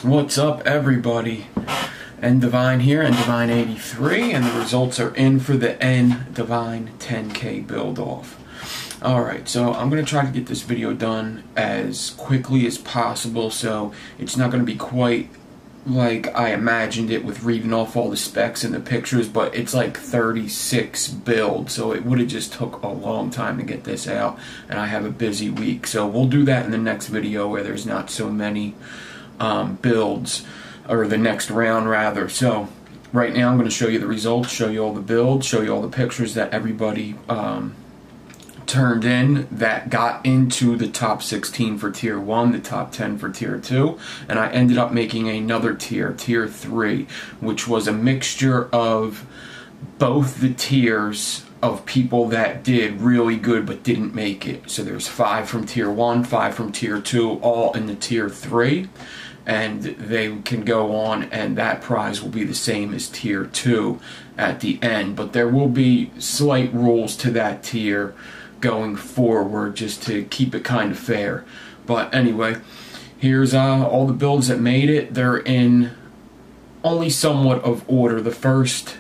What's up, everybody? Nd10k here, Nd10k83, and the results are in for the Nd10k build off. Alright, so I'm going to try to get this video done as quickly as possible, so it's not going to be quite like I imagined it with reading off all the specs and the pictures, but it's like 36 builds, so it would have just took a long time to get this out, and I have a busy week, so we'll do that in the next video where there's not so many builds, or the next round rather. So right now I'm going to show you the results, show you all the builds, show you all the pictures that everybody turned in that got into the top 16 for tier 1, the top 10 for tier 2, and I ended up making another tier 3, which was a mixture of both the tiers of people that did really good but didn't make it. So there's 5 from tier 1, 5 from tier 2, all in the tier 3, and they can go on, and that prize will be the same as tier 2 at the end, but there will be slight rules to that tier going forward just to keep it kind of fair. But anyway, here's all the builds that made it. They're in only somewhat of order. The first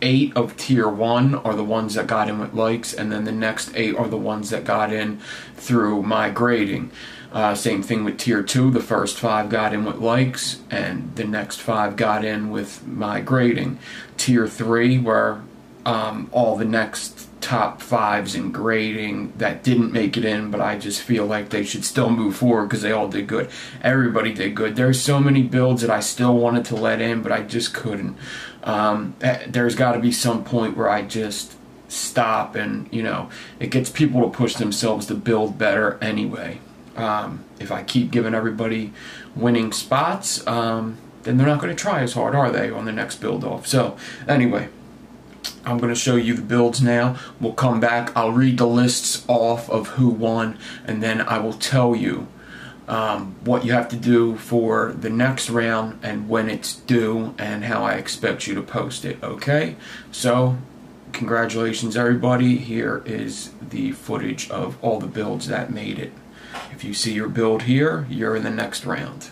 8 of tier 1 are the ones that got in with likes, and then the next 8 are the ones that got in through my grading. Same thing with tier 2. The first 5 got in with likes, and the next 5 got in with my grading. Tier 3 were all the next top 5s in grading that didn't make it in, but I just feel like they should still move forward because they all did good. Everybody did good. There's so many builds that I still wanted to let in, but I just couldn't. There's got to be some point where I just stop, and you know, it gets people to push themselves to build better anyway. If I keep giving everybody winning spots, then they're not going to try as hard, are they, on the next build off? So anyway, I'm going to show you the builds now. We'll come back. I'll read the lists off of who won, and then I will tell you what you have to do for the next round and when it's due and how I expect you to post it, okay? So, congratulations everybody. Here is the footage of all the builds that made it. If you see your build here, you're in the next round.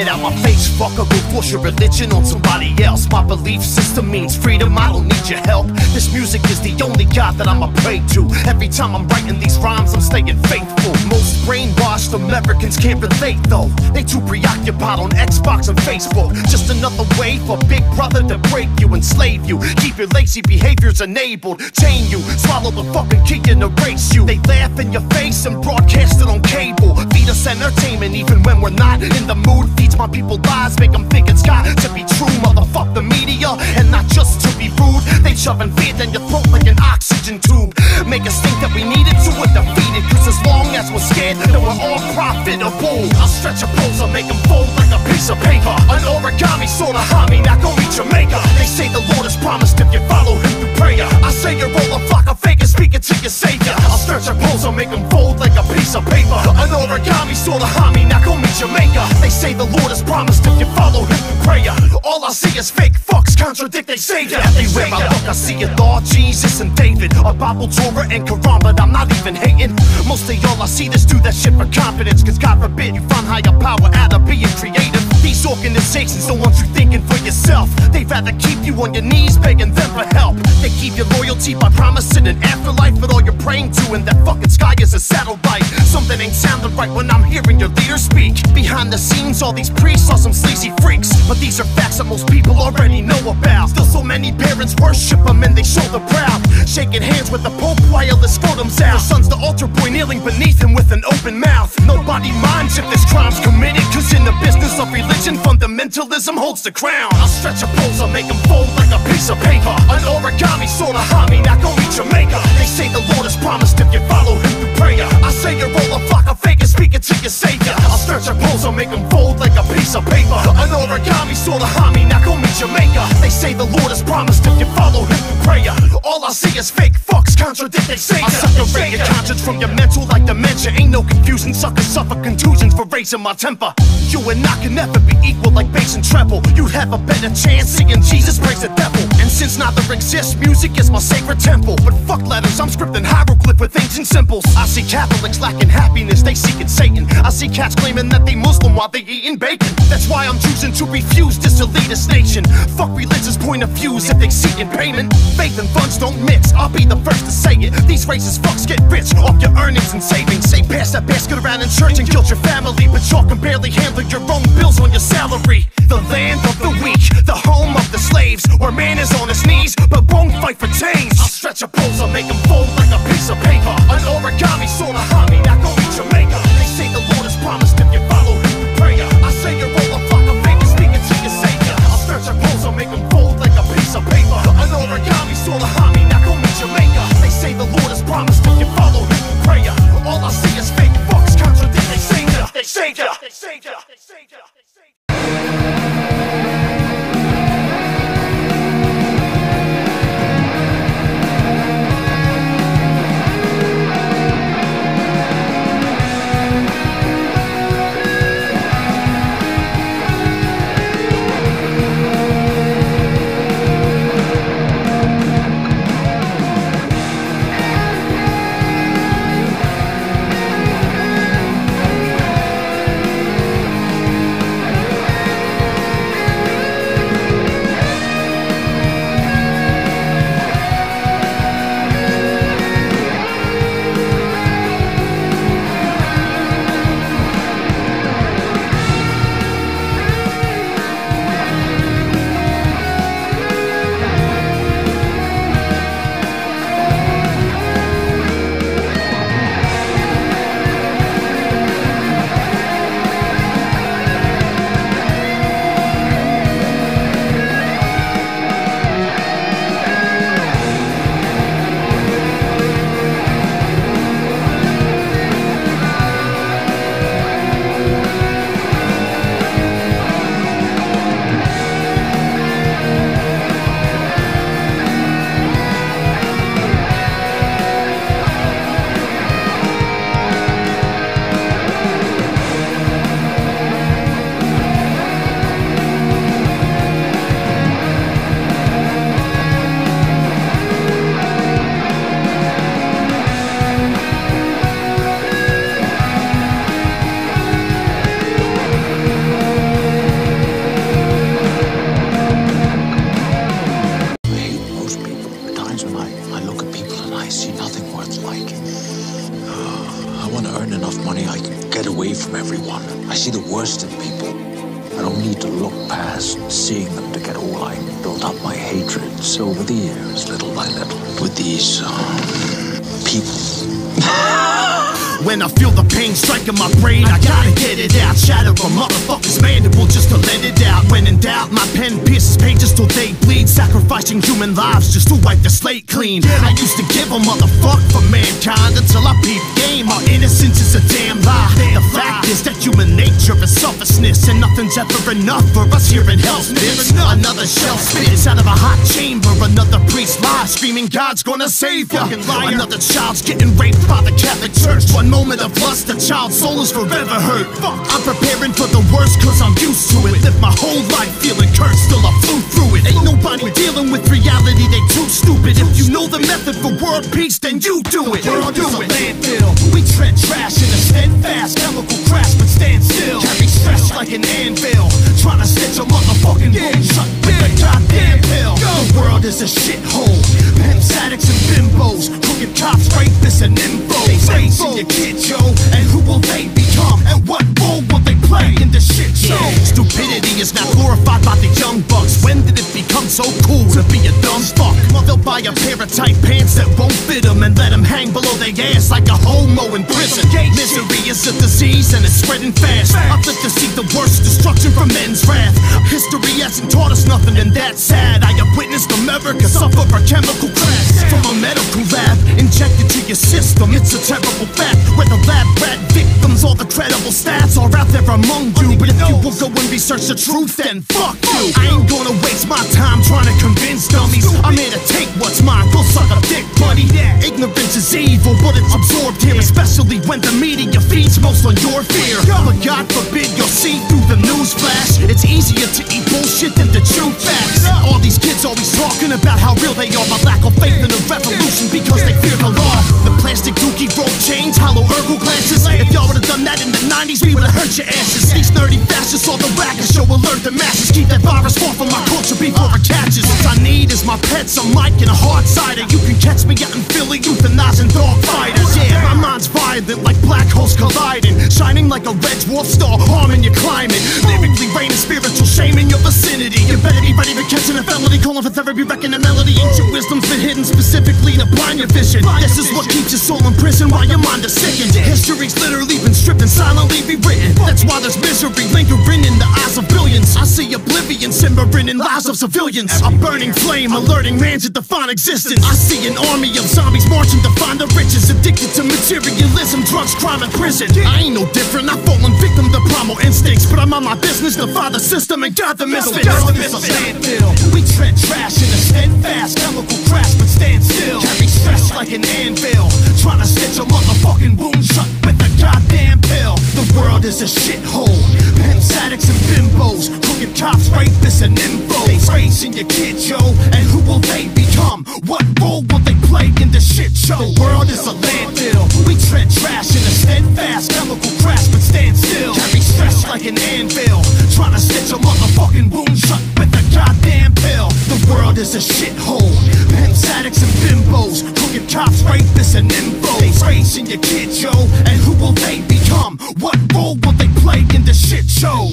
get out my face, fucker. Go force your religion on somebody else. My belief system means freedom, I don't need your help. This music is the only God that I'ma pray to. Every time I'm writing these rhymes, I'm staying faithful. Most brainwashed Americans can't relate though. They too preoccupied on Xbox and Facebook. Just another way for Big Brother to break you, enslave you, keep your lazy behaviors enabled, chain you, swallow the fucking key and erase you. They laugh in your face and broadcast it on cable. Feed us entertainment even when we're not in the mood. Feeds my people lies, make them think it's got to be true. Motherfuck the media, and not just to be rude. They shoving fear down your throat like an oxygen tube. Make us think that we needed to or defeated. Cause as long as we're scared, then we're all profitable. I'll stretch a pose, I'll make them fold like a piece of paper. An origami sort of homie, not gon' meet your maker. They say the Lord has promised if you follow him through prayer. I say you roll a flock of fake and speak it to your savior. I'll stretch a pose, I'll make them fold like a piece of paper. An origami sort of homie, not gon' meet your maker. They say the Lord has promised if you follow him through prayer. All I see is fake fucks contradict they savior. Everywhere I look I see a Lord Jesus and David, a Bible, Torah and Quran, but I'm not even hating. Mostly all I see is do that shit for confidence. Cause God forbid you find higher power out of being creative. These organizations don't want you thinking for yourself. They'd rather keep you on your knees begging them for help. They keep your loyalty by promising an afterlife, but all you're praying to in that fucking sky is a satellite. Something ain't sounding right when I'm hearing your leader speak. Behind the scenes all these priests are some sleazy freaks, but these are facts that most people already know about. Still so many parents worship them and they show the proud, shaking hands with the Pope while his scrotum's out. The son's the altar boy kneeling beneath him with an open mouth. Nobody minds if this crime's committed, cause in the business of religion fundamentalism holds the crown. I'll stretch a pose, I'll make them fold like a piece of paper. An origami sort of homie, not gon' meet your maker. They say the Lord has promised if you follow him through prayer. I say you roll a flock of fake and speak it to your savior. I'll stretch a pose, I'll make them fold like a piece of paper. An origami sort of homie, not gon' meet your maker. They say the Lord has promised if you follow him through prayer. All I see is fake fucks contradict they savior. I separate your conscience from your mental like dementia. Ain't no confusion, suckers suffer contusions for raising my temper. You and I can never be equal like bass and treble. You'd have a better chance seeing Jesus praise the devil. And since neither exists, music is my sacred temple. But fuck letters, I'm scripting hieroglyph with ancient symbols. I see Catholics lacking happiness, they seeking Satan. I see cats claiming that they Muslim while they eating bacon. That's why I'm choosing to refuse this elitist nation. Fuck religious point of views if they seeking payment. Faith and funds don't mix, I'll be the first to say it. These racist fucks get rich off your earnings and savings. Say pass that basket around in church and guilt your family, but y'all can barely handle your own bills on your salary. The land of the weak, the home of the slaves, where man is on his knees but won't fight for change. I'll stretch a pose, I'll make them fold like a piece of paper. An origami sort of homie, not gon' meet your maker. They say the Lord has promised if you follow him through prayer. I say you roll a flock of fake and speak it to your savior. I'll stretch a pose, I'll make them fold like a piece of paper. An origami sort of homie, not gon' meet your maker. They say the Lord has promised if you follow him through prayer. All I see is fake fucks contradict they savior. They savior. They savior. They savior. They savior. I look at people and I see nothing worth liking. I want to earn enough money I can get away from everyone. I see the worst in people. I don't need to look past seeing them to get all I built up my hatreds over the years, little by little, with these people. When I feel the pain striking my brain, I gotta get it out. Shatter a motherfucker's mandible just to let it out. When in doubt, my pen pierces pages till they bleed, sacrificing human lives just to wipe the slate clean. I used to give a motherfuck for mankind until I peeped game. Our innocence is a damn lie. The fact is that human nature is selfishness, and nothing's ever enough for us here in hell's pits. Another shell spits out of a hot chamber. Another priest lies screaming God's gonna save ya. Another child's getting raped by the Catholic Church. One moment of lust, the child's soul is forever hurt. I'm preparing for the worst cause I'm used to it. Lived my whole life feeling cursed, still I flew through it. Ain't nobody dealing with reality, they too stupid. If you know the method for world peace, then you do it. World is a landfill, we tread trash in a steadfast chemical crash, but stand still. Carry stress like an anvil, trying to stitch a motherfucking wound shut with a goddamn pill. The world is a shithole, pimps, addicts, and bimbos, crooked cops, rapists, and infos. They raising your kids, yo, and who will they become? And what role will they play in the shit show? Stupidity is now glorified by the young bucks. When did it become so cool to be a dumb fuck? They'll buy a pair of tight pants that won't fit them and let them hang below their ass like a homo in prison. Misery is a disease and it's spreading fast. I've lived to see the worst destruction from men's wrath. History hasn't taught us nothing, and that's sad. I have witnessed America suffer a chemical crash from a medical lab injected to your system. It's a terrible fact. Where the lab rat victims, all the credible stats are out there among you. But if you will go and research the truth, then fuck you. I ain't gonna waste my time trying to convince dummies. I'm here to take what's mine, go suck a dick, buddy. Ignorance is evil, but it's absorbed here, especially when the media feeds most on your fear. But God forbid you'll see through the news flash. It's easier to eat bullshit than to chew facts. All these kids always talking about how real they are, but lack of faith in the revolution because they fear the law. The plastic dookie rope chains, hollow Urkel glances. If y'all would've done that in the 90s, we would've hurt your asses. These nerdy fascists, all the rackets show alert the masses. Keep that virus far from my culture before it catches. What I need is my pets, a mic and a hard cider. You can catch me out in Philly, euthanizing dog fighters. Yeah, my mind's violent like black holes colliding, shining like a red dwarf star, harming your climate. Lyrically raining spiritual shame in your vicinity. You better be ready for catching a felony, calling for therapy, wrecking a melody. Ancient wisdom's been hidden specifically to blind your vision. This is what keeps your soul in prison while your mind is sickened. History's literally been stripped and silently rewritten. That's why there's misery lingering in the eyes of billions. I see oblivion simmering in lives of civilians. A burning flame alerting man to define existence. I see an army of zombies marching to find the riches, addicted to materialism, drugs, crime, and prison. I ain't no different, I've fallen victim to primal instincts, but I'm on my business, defy the system and guide the misfits. It's a landfill, we tread trash in a steadfast chemical crash, but stand still. Carry stress like an anvil, trying to stitch a motherfucking wound shut with a goddamn pill. The world is a shithole, pimps, addicts, and bimbos, crooked cops, rapists, and infos. They raising your kids, yo, and who will they become? What role will they play in the shit show? The world is a landfill, we tread trash in a steadfast chemical crash, but stand still. Carry stress like an anvil, trying to stitch a motherfucking wound shut with a goddamn pill. The world is a shithole, pimps, addicts, and bimbos, crooked cops, rapists, and infos. They raising your kids, yo, and who will they become? What role will they play in the shit show?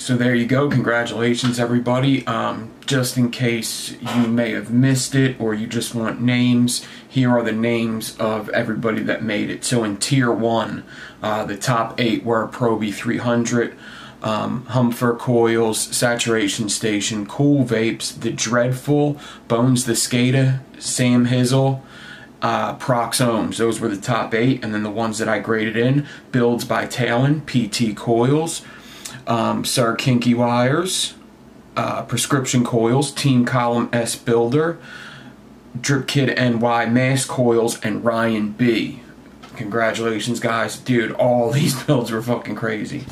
So there you go. Congratulations, everybody. Just in case you may have missed it or you just want names, here are the names of everybody that made it. So in Tier 1, the top 8 were Proby 300, Humfer Coils, Saturation Station, Cool Vapes, The Dreadful, Bones the Skater, Sam Hizzle, Prox Ohms. Those were the top 8. And then the ones that I graded in: Builds by Talon, PT Coils, Sir Kinky Wires, Prescription Coils, Team Column S Builder, Drip Kid NY Mass Coils, and Ryan B. Congratulations, guys. Dude, all these builds were fucking crazy.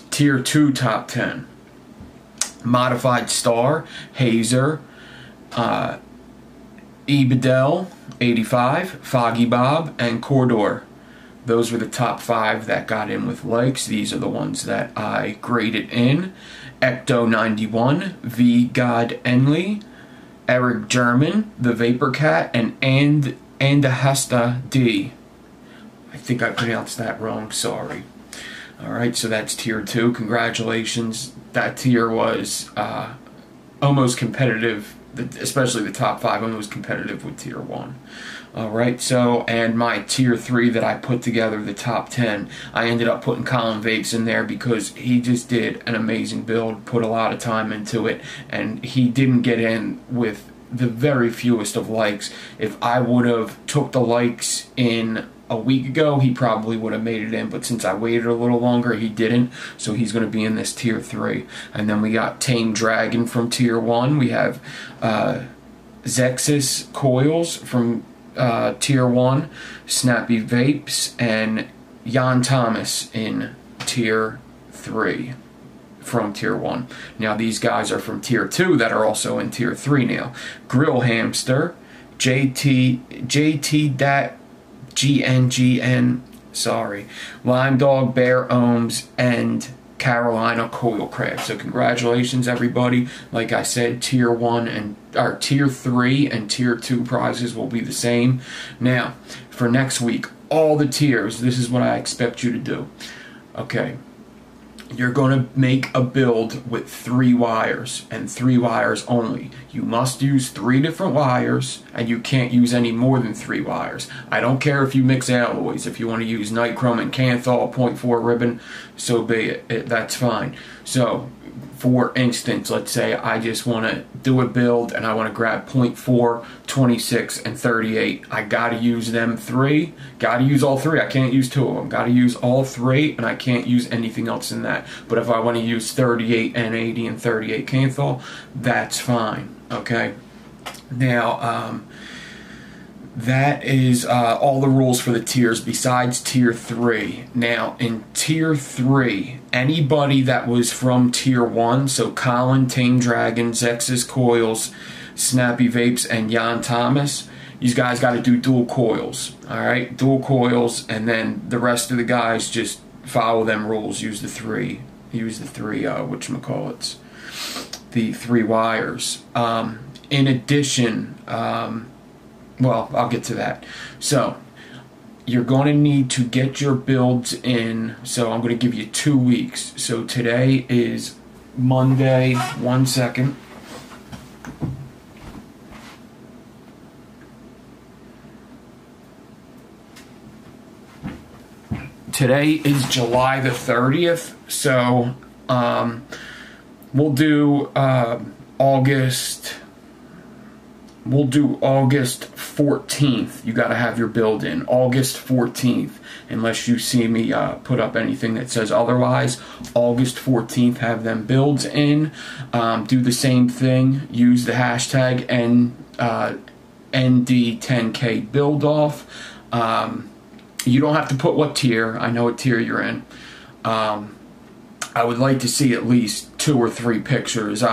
Tier 2 top 10. Modified Star, Hazer, Ebedel, 85, Foggy Bob, and Cordor. Those were the top 5 that got in with likes. These are the ones that I graded in. Ecto91, V God Enley, Eric German, The Vapor Cat, and Andahasta D. I think I pronounced that wrong, sorry. Alright, so that's Tier 2. Congratulations. That tier was almost competitive, especially the top 5, almost competitive with Tier 1. Alright, so, and my Tier 3 that I put together, the top 10, I ended up putting Colin Vapes in there because he just did an amazing build, put a lot of time into it, and he didn't get in with the very fewest of likes. If I would have took the likes in a week ago, he probably would have made it in, but since I waited a little longer, he didn't, so he's going to be in this Tier 3. And then we got Tame Dragon from Tier 1, we have Zexus Coils from Tier 1, Snappy Vapes, and Jan Thomas in Tier 3 from Tier 1. Now these guys are from Tier 2 that are also in Tier 3 now. Grill Hamster, JT Dat GNGN, sorry, Lime Dog, Bear Ohms, and Carolina Coilcraft. So congratulations, everybody. Like I said, Tier 1 and our Tier 3 and Tier 2 prizes will be the same. Now, for next week, all the tiers, this is what I expect you to do. Okay. You're going to make a build with 3 wires and 3 wires only. You must use 3 different wires, and you can't use any more than 3 wires. I don't care if you mix alloys. If you want to use nichrome and Kanthal 0.4 ribbon, so be it. That's fine. So, for instance, let's say I just want to do a build and I want to grab 0.4, 26, and 38. I got to use them 3. Got to use all 3. I can't use 2 of them. Got to use all 3, and I can't use anything else in that. But if I want to use 38 N80 and 38 Kanthal, that's fine. Okay? Now, that is all the rules for the tiers besides Tier 3. Now, in Tier 3, anybody that was from Tier 1, so Colin, Tame Dragon, Zexus Coils, Snappy Vapes, and Jan Thomas, these guys got to do dual coils. Alright? Dual coils, and then the rest of the guys just follow them rules. Use the 3, whatchamacallits, the 3 wires. In addition, well, I'll get to that. So, you're going to need to get your builds in. So, I'm going to give you 2 weeks. So, today is Monday. 1 second. Today is July the 30th. So, we'll do August 14th. You got to have your build in August 14th, unless you see me put up anything that says otherwise. August 14th, have them builds in. Do the same thing. Use the hashtag Nd10kbuildoff. You don't have to put what tier. I know what tier you're in. I would like to see at least 2 or 3 pictures.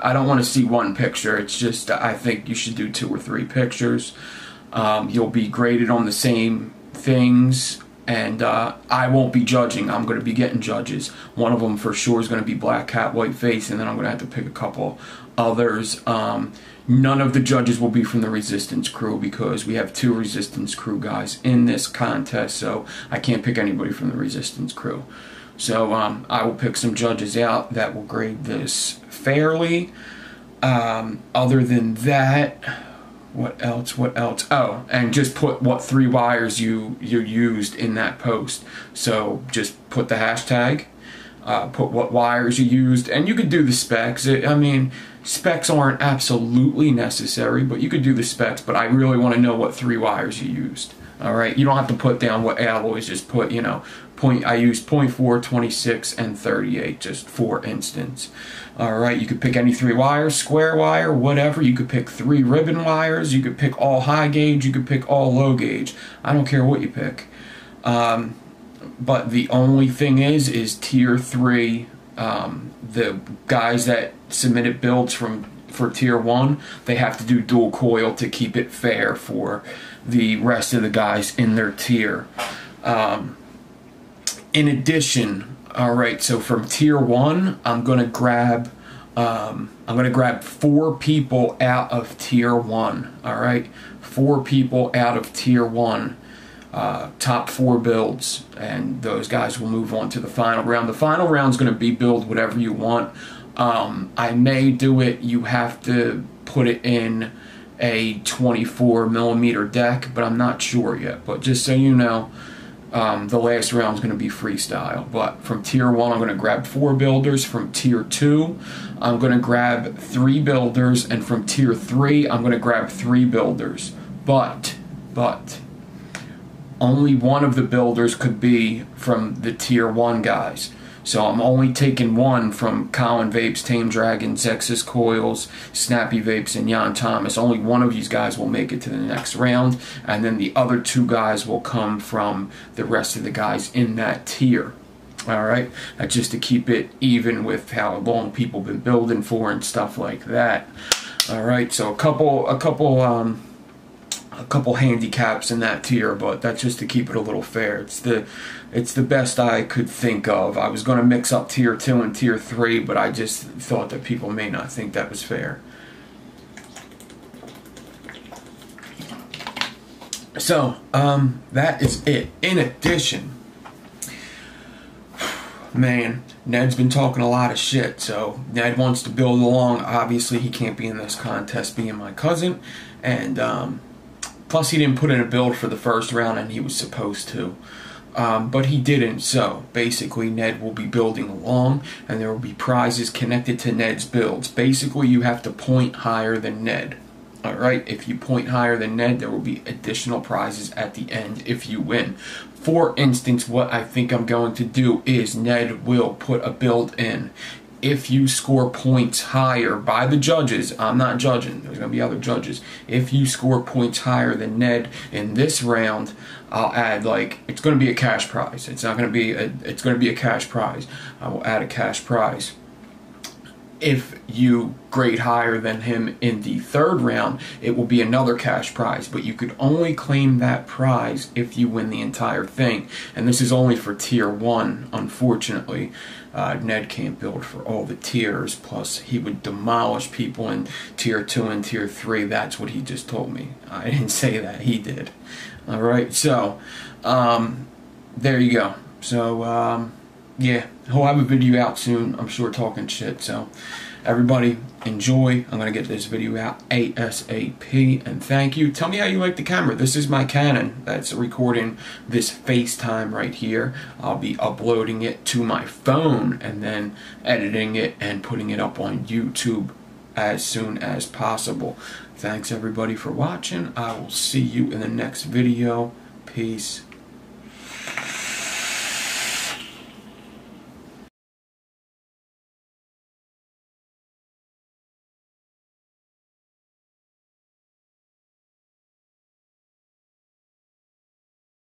I don't want to see 1 picture. It's just, I think you should do 2 or 3 pictures. You'll be graded on the same things, and I won't be judging. I'm going to be getting judges. One of them for sure is going to be Black Cat, White Face, and then I'm going to have to pick a couple others. None of the judges will be from the Resistance crew because we have 2 Resistance crew guys in this contest, so I can't pick anybody from the Resistance crew. So I will pick some judges out that will grade this fairly. Other than that, what else? Oh, and just put what 3 wires you used in that post. So just put the hashtag, put what wires you used, and you could do the specs. I mean, specs aren't absolutely necessary, but you could do the specs, but I really want to know what 3 wires you used. Alright, you don't have to put down what alloys, just put, you know, I used 0.4, 26, and 38, just for instance. Alright, you could pick any 3 wires, square wire, whatever. You could pick 3 ribbon wires, you could pick all high gauge, you could pick all low gauge. I don't care what you pick. But the only thing is tier 3, the guys that submitted builds for tier 1, they have to do dual coil to keep it fair for the rest of the guys in their tier. In addition, alright, so from tier 1, I'm gonna grab 4 people out of tier 1. Alright, 4 people out of tier 1. Top 4 builds, and those guys will move on to the final round. The final round is going to be build whatever you want. I may do it, you have to put it in a 24mm deck, but I'm not sure yet. But just so you know, the last round is going to be freestyle. But from tier 1, I'm going to grab 4 builders. From tier 2, I'm going to grab 3 builders, and from tier 3, I'm going to grab 3 builders. But only one of the builders could be from the tier 1 guys. So I'm only taking one from Colin Vapes, Tame Dragon, Zexus Coils, Snappy Vapes, and Jan Thomas. Only one of these guys will make it to the next round, and then the other 2 guys will come from the rest of the guys in that tier. Alright, that's just to keep it even with how long people been building for and stuff like that. Alright, so a couple handicaps in that tier, but that's just to keep it a little fair. It's the best I could think of. I was going to mix up tier 2 and tier 3, but I just thought that people may not think that was fair. So, that is it. In addition, man, Ned's been talking a lot of shit, so Ned wants to build along. Obviously, he can't be in this contest being my cousin, and plus he didn't put in a build for the first round, and he was supposed to. But he didn't, so basically Ned will be building along, and there will be prizes connected to Ned's builds. Basically, you have to point higher than Ned. Alright, if you point higher than Ned, there will be additional prizes at the end if you win. For instance, what I think I'm going to do is Ned will put a build in. If you score points higher by the judges, I'm not judging, there's going to be other judges. If you score points higher than Ned in this round, I'll add, like, it's going to be a cash prize. It's not going to be it's going to be a cash prize. I will add a cash prize. If you grade higher than him in the third round, it will be another cash prize, but you could only claim that prize if you win the entire thing. And this is only for tier 1, unfortunately. Ned can't build for all the tiers, plus he would demolish people in tier 2 and tier 3. That's what he just told me. I didn't say that, he did. Alright, so, there you go. So, yeah, he'll have a video out soon, I'm sure, talking shit. So everybody enjoy. I'm going to get this video out ASAP, and thank you. Tell me how you like the camera. This is my Canon that's recording this FaceTime right here. I'll be uploading it to my phone and then editing it and putting it up on YouTube as soon as possible. Thanks everybody for watching. I will see you in the next video. Peace.